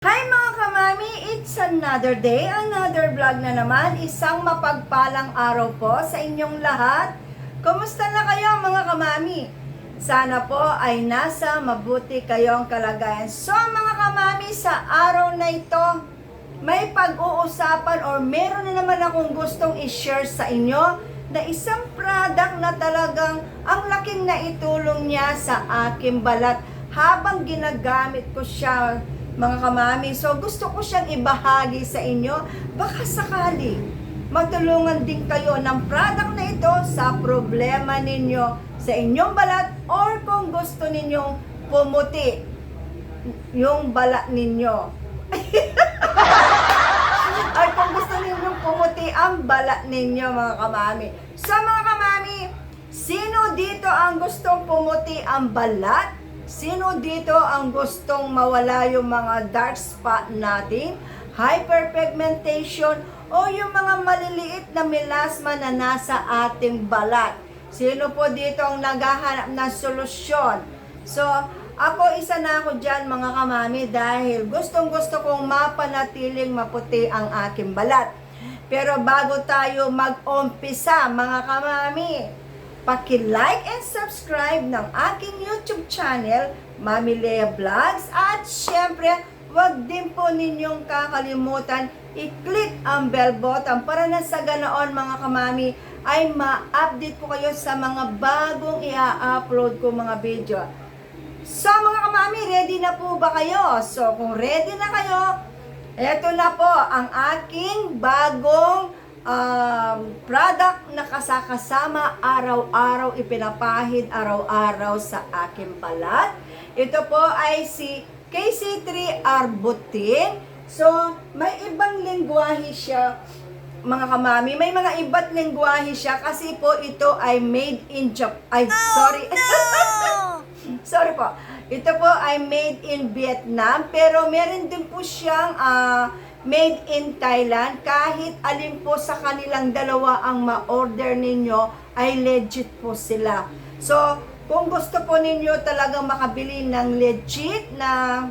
Hi mga kamami! It's another day, another vlog na naman. Isang mapagpalang araw po sa inyong lahat. Kumusta na kayo mga kamami? Sana po ay nasa mabuti kayong kalagayan. So mga kamami, sa araw na ito, may pag-uusapan or meron na naman akong gustong i-share sa inyo na isang product na talagang ang laking naitulong niya sa aking balat habang ginagamit ko siya mga kamami. So gusto ko siyang ibahagi sa inyo. Baka sakali matulungan din kayo ng product na ito sa problema ninyo sa inyong balat or kung gusto ninyong pumuti yung balat ninyo. Ay kung gusto ninyong pumuti ang balat ninyo mga kamami. So mga kamami, sino dito ang gustong pumuti ang balat? Sino dito ang gustong mawala yung mga dark spot natin, hyperpigmentation, o yung mga maliliit na melasma na nasa ating balat? Sino po dito ang naghahanap ng solusyon? So, ako isa na ako dyan mga kamami dahil gustong-gusto kong mapanatiling maputi ang aking balat. Pero bago tayo mag-umpisa mga kamami, paki-like and subscribe ng aking YouTube channel, Mami Lea Vlogs. At syempre, wag din po ninyong kakalimutan i-click ang bell button para na sa ganoon mga kamami ay ma-update ko kayo sa mga bagong i-upload ko mga video. So mga kamami, ready na po ba kayo? So kung ready na kayo, eto na po ang aking bagong product na kasama araw-araw, ipinapahid araw-araw sa aking balat. Ito po ay si KC3 Arbutin. So, may ibang lengguwahe siya, mga kamami. May mga iba't lengguwahe siya kasi po ito ay made in Japan. Ay, sorry. Sorry po. Ito po ay made in Vietnam, pero meron din po siyang made in Thailand. Kahit alin po sa kanilang dalawa ang ma-order ninyo ay legit po sila. So, kung gusto po ninyo talagang makabili ng legit na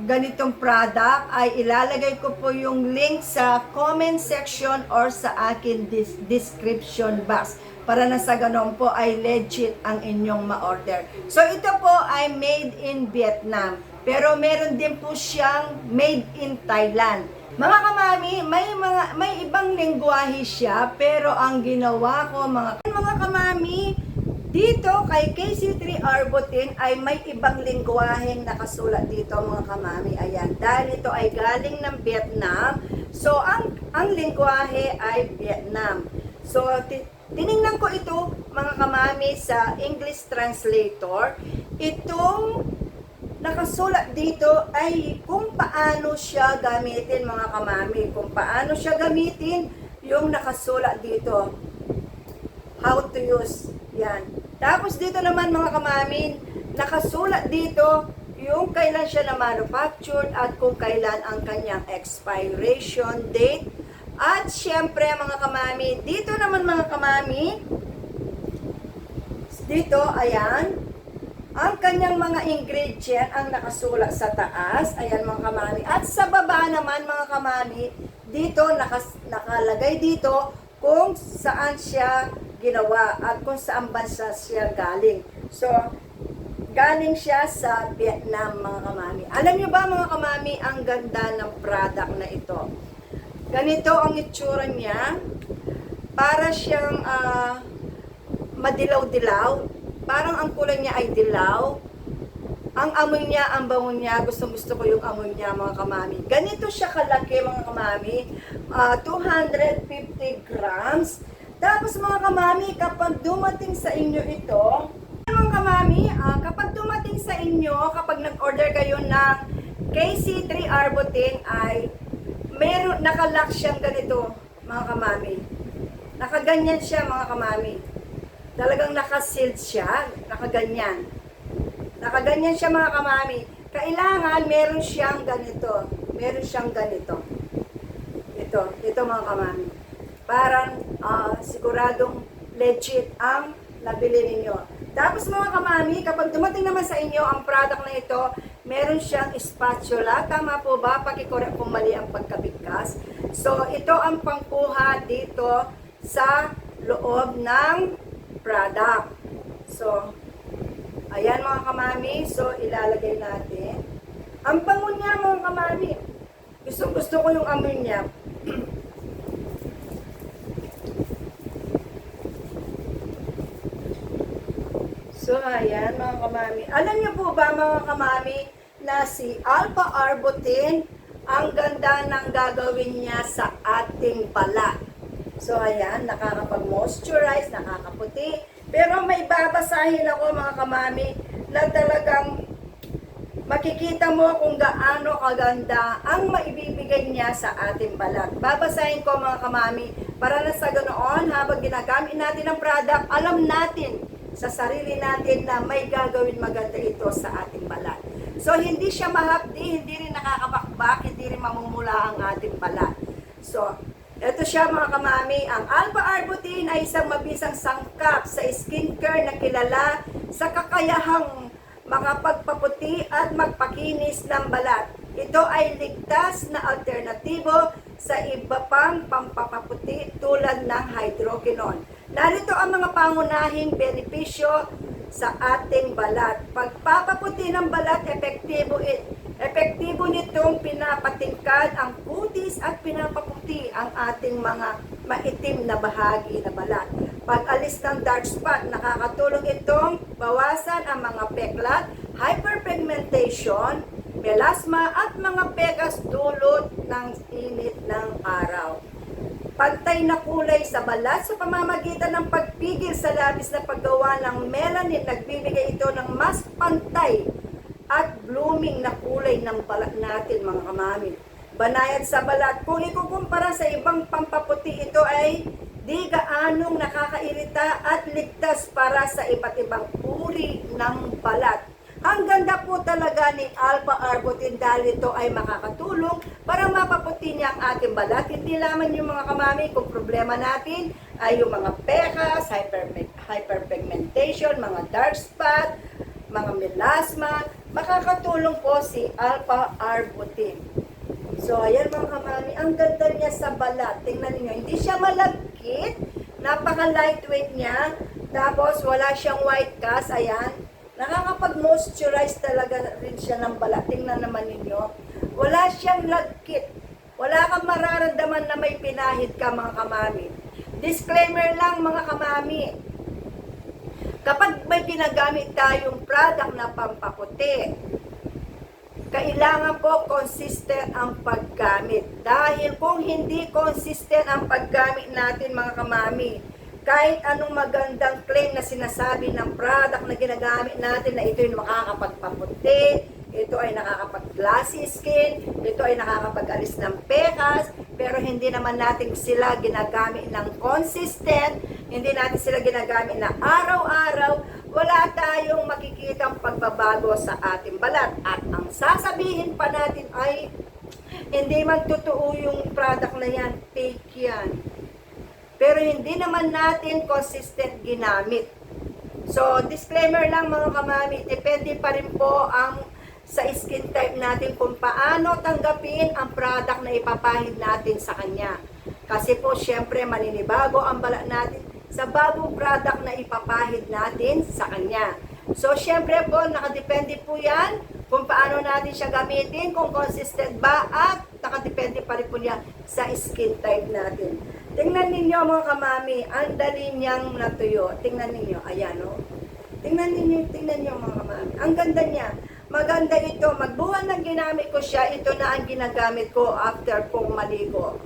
ganitong product, ay ilalagay ko po yung link sa comment section or sa akin description box para na sa ganon po ay legit ang inyong ma-order. So, ito po ay made in Vietnam. Pero meron din po siyang made in Thailand. Mga kamami, may ibang lengguwahe siya, pero ang ginawa ko mga kamami, dito kay KC3 Arbutin ay may ibang lengguwaheng nakasulat dito mga kamami. Ayan, dahil ito ay galing ng Vietnam. So ang lengguwahe ay Vietnam. So tiningnan ko ito mga kamami sa English translator. Itong nakasulat dito ay kung paano siya gamitin mga kamami. Kung paano siya gamitin yung nakasulat dito. How to use. Yan. Tapos dito naman mga kamami, nakasulat dito yung kailan siya na manufactured at kung kailan ang kanyang expiration date. At syempre mga kamami, dito naman mga kamami, dito ayan, ang kanyang mga ingredient ang nakasulat sa taas. Ayan mga kamami. At sa baba naman mga kamami, dito nakalagay dito kung saan siya ginawa at kung saan bansa siya galing. So, galing siya sa Vietnam mga kamami. Alam nyo ba mga kamami, ang ganda ng product na ito. Ganito ang itsura niya. Para siyang madilaw-dilaw. Parang ang kulay niya ay dilaw. Ang amoy niya, ang bango niya, gustong-gusto ko yung amoy niya mga kamami. Ganito siya kalaki mga kamami. 250 grams. Tapos mga kamami, kapag dumating sa inyo ito, mga kamami, kapag dumating sa inyo, kapag nag-order kayo ng KC3 Arbutin ay meron, nakalock siyang ganito mga kamami. Nakaganyan siya mga kamami. Talagang nakasealed siya, nakaganyan. Nakaganyan siya mga kamami. Kailangan meron siyang ganito. Meron siyang ganito. Ito mga kamami. Parang siguradong legit ang nabili ninyo. Tapos mga kamami, kapag dumating naman sa inyo ang product na ito, meron siyang spatula. Tama po ba? Pakicorrect kung mali ang pagkabigkas. So, ito ang pangkuha dito sa loob ng product. So, ayan mga kamami. So, ilalagay natin. Ang bango niya mga kamami. Gusto ko yung amoy niya. So, ayan mga kamami. Alam niyo po ba mga kamami na si Alpha Arbutin, ang ganda ng gagawin niya sa ating balat. So, ayan, nakakapag-moisturize, nakakaputi. Pero may babasahin ako mga kamami na talagang makikita mo kung gaano kaganda ang maibibigay niya sa ating balat. Babasahin ko mga kamami para na sa ganoon habang ginagamit natin ang product, alam natin sa sarili natin na may gagawin maganda ito sa ating balat. So, hindi siya mahapdi, hindi rin nakakabakbak, hindi rin mamumula ang ating balat. So, ito siya mga kamami, ang Alpha Arbutin ay isang mabisang sangkap sa skincare na kilala sa kakayahang makapagpaputi at magpakinis ng balat. Ito ay ligtas na alternatibo sa iba pang pampapaputi tulad ng hydroquinone. Narito ang mga pangunahing benepisyo sa ating balat. Pagpapaputi ng balat, epektibo nitong pinapatingkad ang kutis at pinapaputi ang ating mga maitim na bahagi na balat. Pag-alis ng dark spot, nakakatulong itong bawasan ang mga peklat, hyperpigmentation, melasma at mga pekas dulot ng init ng araw. Pantay na kulay sa balat sa pamamagitan ng pagpigil sa labis na paggawa ng melanin, nagbibigay ito ng mas pantay at blooming na kulay ng balat natin mga kamami. Banayad sa balat, kung ikukumpara sa ibang pampaputi, ito ay di gaanong nakakairita at ligtas para sa iba't ibang uri ng balat. Ang ganda po talaga ni Alpha Arbutin dahil ito ay makakatulong para mapaputi niya ang ating balat. Hindi lamang yung mga kamami kung problema natin ay yung mga pekas, hyperpigmentation, mga dark spot, mga melasma. Makakatulong po si Alpha Arbutin. So, ayan mga kamami, ang ganda niya sa balat. Tingnan niyo, hindi siya malagkit. Napaka-lightweight niya. Tapos, wala siyang white cast. Ayan. Nakakapag-moisturize talaga rin siya ng balat. Tingnan naman ninyo. Wala siyang lagkit. Wala kang mararamdaman na may pinahid ka mga kamami. Disclaimer lang mga kamami. Kapag may ginagamit tayong product na pampaputi, kailangan po consistent ang paggamit. Dahil kung hindi consistent ang paggamit natin mga kamami, kahit anong magandang claim na sinasabi ng product na ginagamit natin na ito ay makakapagpaputi, ito ay nakakapag-glassy skin, ito ay nakakapag-alis ng pekas, pero hindi naman natin sila ginagamit ng consistent, hindi natin sila ginagamit na araw-araw, wala tayong makikitang pagbabago sa ating balat. At ang sasabihin pa natin ay hindi man totoo yung product na yan, fake yan. Pero hindi naman natin consistent ginamit. So, disclaimer lang mga kamami, depende pa rin po ang sa skin type natin kung paano tanggapin ang product na ipapahid natin sa kanya. Kasi po, syempre, maninibago ang balat natin sa bagong product na ipapahid natin sa kanya. So, syempre po, nakadepende po yan kung paano natin siya gamitin, kung consistent ba, at nakadepende pa rin po niya sa skin type natin. Tingnan ninyo mga kamami, ang dali niyang natuyo. Tingnan ninyo, ayan o. Tingnan ninyo mga kamami. Ang ganda niya. Maganda ito. Magbuwan ng ginamit ko siya, ito na ang ginagamit ko after kong maligo.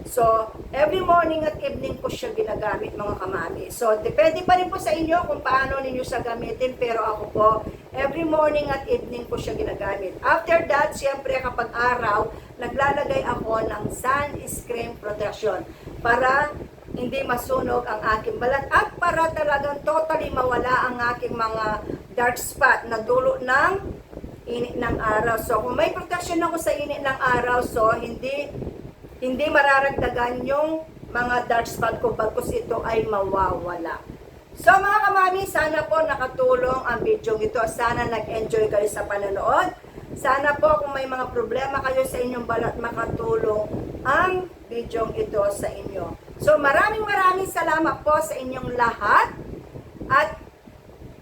So, every morning at evening ko siya ginagamit mga kamami. So, depende pa rin po sa inyo kung paano ninyo siya gamitin. Pero ako po, every morning at evening ko siya ginagamit. After that, siyempre kapag araw, naglalagay ako ng sunscreen protection para hindi masunog ang aking balat at para talagang totally mawala ang aking mga dark spot na dulot ng init ng araw. So, kung may protection ako sa init ng araw, so hindi mararagdagan yung mga dark spot ko bagkus ito ay mawawala. So, mga kamami, sana po nakatulong ang video ito. Sana nag-enjoy kayo sa panonood. Sana po kung may mga problema kayo sa inyong balat, makatulong ang video ito sa inyo. So maraming salamat po sa inyong lahat. At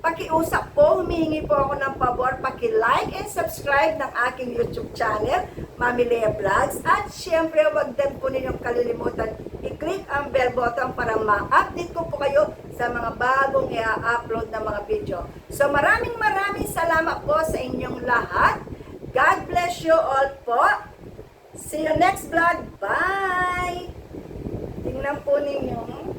pakiusap po, humihingi po ako ng pabor, paki-like and subscribe ng aking YouTube channel, Mami Lea Vlogs. At syempre, wag din po ninyong kalilimutan i-click ang bell button para ma-update ko po kayo sa mga bagong i-upload na mga video. So maraming salamat po sa inyong lahat. God bless you all po. See you next vlog. Bye! Tingnan po ninyo.